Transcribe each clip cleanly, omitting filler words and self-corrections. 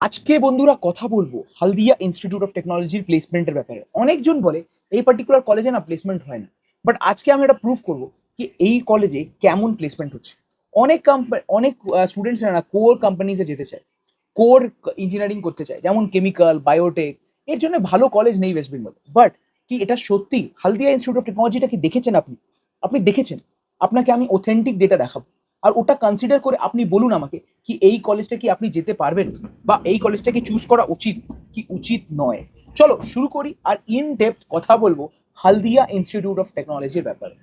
আজকে বন্ধুরা কথা বলবো হালদিয়া ইনস্টিটিউট অফ টেকনোলজির প্লেসমেন্টের ব্যাপারে। অনেকজন বলে এই পার্টিকুলার কলেজে না প্লেসমেন্ট হয় না, বাট আজকে আমি এটা প্রুভ করবো কি এই কলেজে কেমন প্লেসমেন্ট হচ্ছে। অনেক স্টুডেন্টসরা না কোর কোম্পানিজে যেতে চায়, কোর ইঞ্জিনিয়ারিং করতে চায়, যেমন কেমিক্যাল, বায়োটেক। এর জন্য ভালো কলেজ নেই ওয়েস্ট বেঙ্গল। বাট কি এটা সত্যি হালদিয়া ইনস্টিটিউট অফ টেকনোলজিটা কি দেখেছেন আপনি? আপনি দেখেছেন? আপনাকে আমি অথেন্টিক ডেটা দেখাবো, আর ওটা কনসিডার করে আপনি বলুন আমাকে কি এই কলেজটা কি আপনি যেতে পারবেন, বা এই কলেজটা কি চুজ করা উচিত কি উচিত নয়। চলো শুরু করি, আর ইন ডেপথ কথা বলবো হালদিয়া ইনস্টিটিউট অফ টেকনোলজির ব্যাপারে।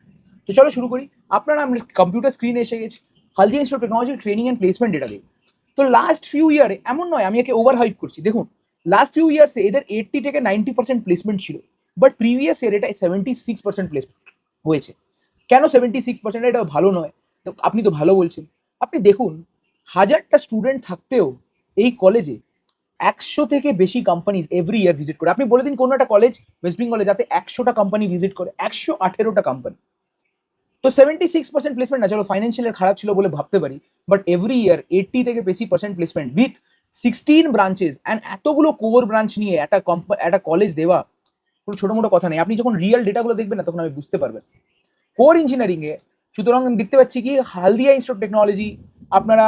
তো চলো শুরু করি। আপনারা আমরা কম্পিউটার স্ক্রিনে এসে গেছি হালদিয়া ইনস্টিটিউট অফ টেকনোলজির ট্রেনিং অ্যান্ড প্লেসমেন্ট ডেটা দিয়ে। তো লাস্ট ফিউ ইয়ারে এমন নয় আমি একে ওভার হাইপ করছি, দেখুন লাস্ট ফিউ ইয়ার্সে এদের 80 থেকে 90% প্লেসমেন্ট ছিল, বাট প্রিভিয়াস ইয়ার এটা 76% প্লেসমেন্ট হয়েছে। কেন 76%? এটা ভালো নয়, তো আপনি তো ভালো বলছেন। আপনি দেখুন, হাজারটা স্টুডেন্ট থাকতেও এই কলেজে 100 থেকে বেশি কোম্পানিজ এভরি ইয়ার ভিজিট করে। আপনি বলে দিন কোনো একটা কলেজ ওয়েস্ট বেঙ্গলে যাতে 100টা কোম্পানি ভিজিট করে, 118টা কোম্পানি। তো 76% প্লেসমেন্ট না, চলো ফাইন্যান্সিয়াল খারাপ ছিল বলে ভাবতে পারি, বাট এভরি ইয়ার 80 থেকে বেশি percent placement with 16 branches and এতগুলো কোর ব্রাঞ্চ নিয়ে একটা কলেজ দেওয়া কোনো ছোটো মোটো কথা নেই। আপনি যখন রিয়েল ডেটাগুলো দেখবেন না তখন আমি বুঝতে পারবেন কোর ইঞ্জিনিয়ারিং এ। সুতরাং আমি দেখতে পাচ্ছি কি হালদিয়া ইনস্টিটিউট অফ টেকনোলজি, আপনারা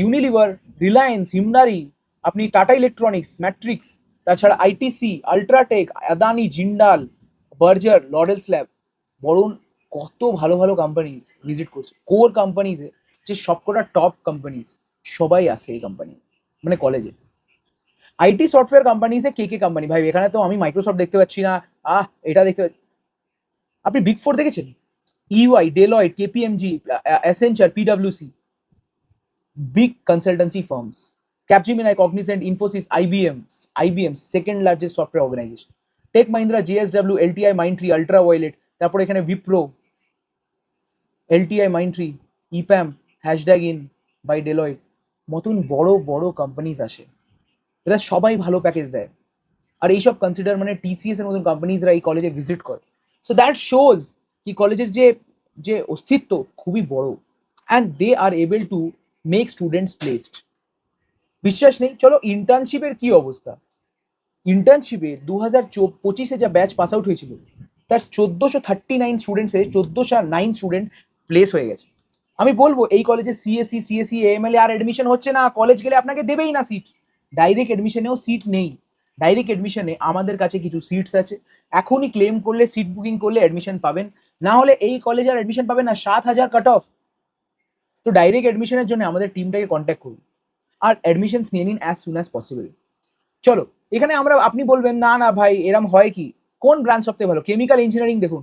ইউনিলিভার, রিলায়েন্স, হিমনারি, আপনি টাটা ইলেকট্রনিক্স, ম্যাট্রিক্স, তাছাড়া ITC, UltraTech, Adani, Jindal, Berger, Laurus lab, বরং কত ভালো ভালো কোম্পানিজ ভিজিট করছে কোর কোম্পানিজে, যে সবকটা টপ কোম্পানিজ সবাই আসে এই কোম্পানি মানে কলেজে। আইটি সফটওয়্যার কোম্পানিজে কে কে কোম্পানি ভাই, এখানে তো আমি মাইক্রোসফট দেখতে পাচ্ছি না, এটা দেখতে পাচ্ছি। আপনি বিগ ফোর দেখেছেন? EY, Deloitte, KPMG, Accenture, PwC, big consultancy firms. Capgemini, Cognizant, Infosys, IBM, second largest software organization. Tech Mahindra, JSW, LTI, Mindtree, Ultraviolet, তারপর এখানে Wipro, LTI, Mindtree, EPAM, hashtag in by Deloitte, মতন বড় বড় companies আসে, এরা সবাই ভালো package দেয়। আর এইসব কনসিডার মানে TCS এর মতন কোম্পানিজরা এই কলেজে ভিজিট করে। সো দ্যাট শোজ কি কলেজের যে যে অস্তিত্ব খুবই বড়, and they are able to make students placed. বিশ্বাস নেই? চলো ইন্টার্নশিপের কি অবস্থা। ইন্টার্নশিপে 2025-এ যা ব্যাচ পাস আউট হয়েছিল তার 1439 স্টুডেন্টসে 1409 স্টুডেন্ট প্লেস হয়ে গেছে। আমি বলবো এই কলেজে CSE, AML আর এডমিশন হচ্ছে না, কলেজ গেলে আপনাকে দেবেই না সিট। ডাইরেক্ট এডমিশনেও সিট নেই। ডাইরেক্ট এডমিশনে আমাদের কাছে কিছু সিটস আছে, এখনই ক্লেম করলে সিট বুকিং করলে অ্যাডমিশন পাবেন, না হলে এই কলেজে আর অ্যাডমিশন পাবেন না, 7000 কাট অফ। তো ডাইরেক্ট অ্যাডমিশনের জন্য আমাদের টিমটাকে কন্ট্যাক্ট করুন আর অ্যাডমিশনস নিয়ে নিন অ্যাজ সুন অ্যাজ পসিবল। চলো এখানে আপনি বলবেন না না ভাই এরম হয় কি, কোন ব্রাঞ্চ সবথেকে ভালো? কেমিক্যাল ইঞ্জিনিয়ারিং দেখুন,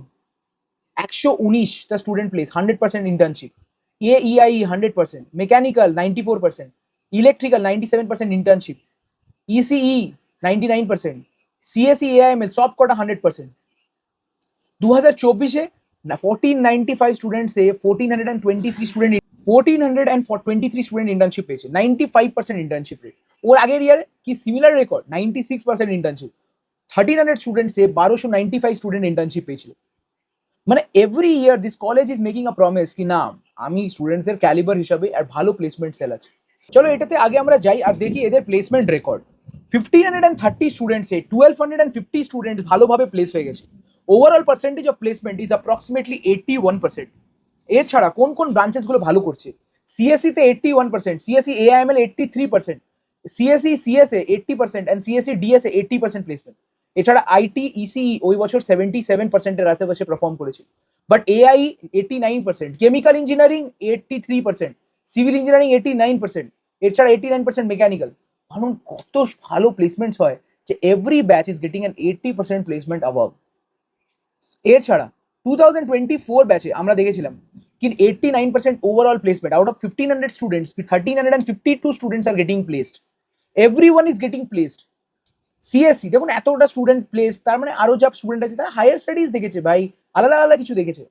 119টা student place, 100% internship. AEIE 100%, mechanical 94%, electrical 97% internship, ECE 99%, CSE, AIML সব কটা 100%। 2024-এ 1495 স্টুডেন্টসে 1423 স্টুডেন্ট ইন্টার্নশিপ পেয়েছে, 95% ইন্টার্নশিপ রেট। ওর আগের ইয়ারে কি similar record, 96% internship. 1300 স্টুডেন্টসে 1295 student internship পেয়েছিল। মানে every year this college is making a promise কি না আমি স্টুডেন্টসের ক্যালিবার হিসাবে আর ভালো প্লেসমেন্ট সেল আছে। চলো এটাতে আগে আমরা যাই আর দেখি এদের প্লেসমেন্ট রেকর্ড। 1530 স্টুডেন্টসে 1250 স্টুডেন্ট ভালোভাবে প্লেস হয়ে গেছে। Overall percentage of placement is approximately 81%। এছাড়া কোন কোন ব্রাঞ্চেসগুলো ভালো করছে? CSE তে 81%, CSE AIML 83%, CSE CSA 80% and CSE DSA 80% placement. এছাড়া আইটি ইসিই ওই বছর 77%-এর আশেপাশে পারফর্ম করেছে, but AI 89%, chemical engineering 83%, civil engineering 89%, এছাড়া 89% মেকানিক্যাল। ভাবুন কত ভালো প্লেসমেন্টস হয় যে every batch is getting an 80% placement above. এছাড়া 2024 ব্যাচে আমরা দেখেছিলাম কিন্তু 89% overall placement. Out of 1500 students 1352 students are getting placed, everyone is getting placed. CSE দেখুন এতটা স্টুডেন্ট প্লেস, তার মানে আরো যা স্টুডেন্ট আছে তারা হায়ার স্টাডিজ দেখেছে ভাই, আলাদা আলাদা কিছু দেখেছে।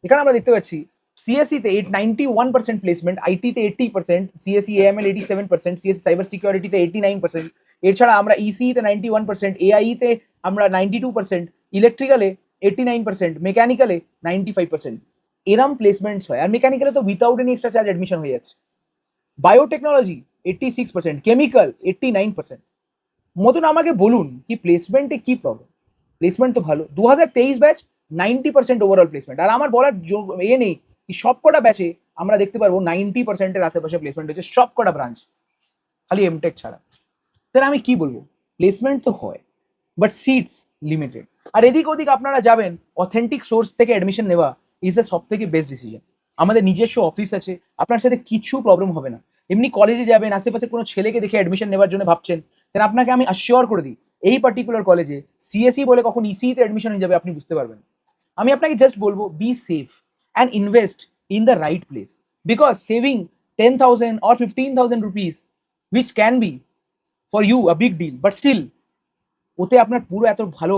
এখানে আমরা দেখতে পাচ্ছি CSE তে 91% প্লেসমেন্ট, IT তে 80%, CSE AML 87%, CSE সাইবার সিকিউরিটিতে 89%। এছাড়া আমরা ECE তে 91%, AIE তে আমরা 92%, ইলেকট্রিক্যালে 89%, মেকানিক্যালে 95%। এরম প্লেসমেন্টস হয়, আর মেকানিক্যালে তো without any extra charge admission হয়ে যাচ্ছে। Biotechnology 86%, chemical 89%। মতন আমাকে বলুন কি প্লেসমেন্টে কি প্রবলেম? প্লেসমেন্ট তো ভালো, 2023 ব্যাচ 90% ওভারঅল প্লেসমেন্ট। আর আমার বলার নেই কি সবকটা ব্যাচে আমরা দেখতে পারবো 90%-এর আশেপাশে প্লেসমেন্ট হচ্ছে সবকটা ব্রাঞ্চ, খালি এমটেক ছাড়া। তাহলে আমি কি বলবো? প্লেসমেন্ট তো হয়, বাট সিটস লিমিটেড। আর এদিক ওদিক আপনারা যাবেন, অথেন্টিক সোর্স থেকে অ্যাডমিশন নেওয়া ইজ দ্য সব থেকে বেস্ট ডিসিশন। আমাদের নিজস্ব অফিস আছে, আপনার সাথে কিছু প্রবলেম হবে না। এমনি কলেজে যাবেন, আশেপাশে কোনো ছেলেকে দেখে অ্যাডমিশন নেওয়ার জন্য ভাবছেন, তাহলে আপনাকে আমি অ্যাসিওর করে দিই এই পার্টিকুলার কলেজে সিএসই বলে কখন ইসিতে অ্যাডমিশন হয়ে যাবে আপনি বুঝতে পারবেন। আমি আপনাকে জাস্ট বলবো be safe and invest in the right place, because saving 10,000 or 15,000 rupees, which can be for you a big deal, but still ওতে আপনার পুরো এত ভালো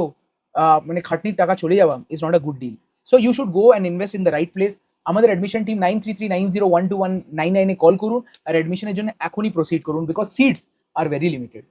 মানে খাটনির টাকা চলে যাওয়া is not a good deal. So you should go and invest in the right place. আমাদের অ্যাডমিশন টিম 9339012199 কল করুন আর অ্যাডমিশনের জন্য এখনই প্রসিড করুন, because seats are very limited.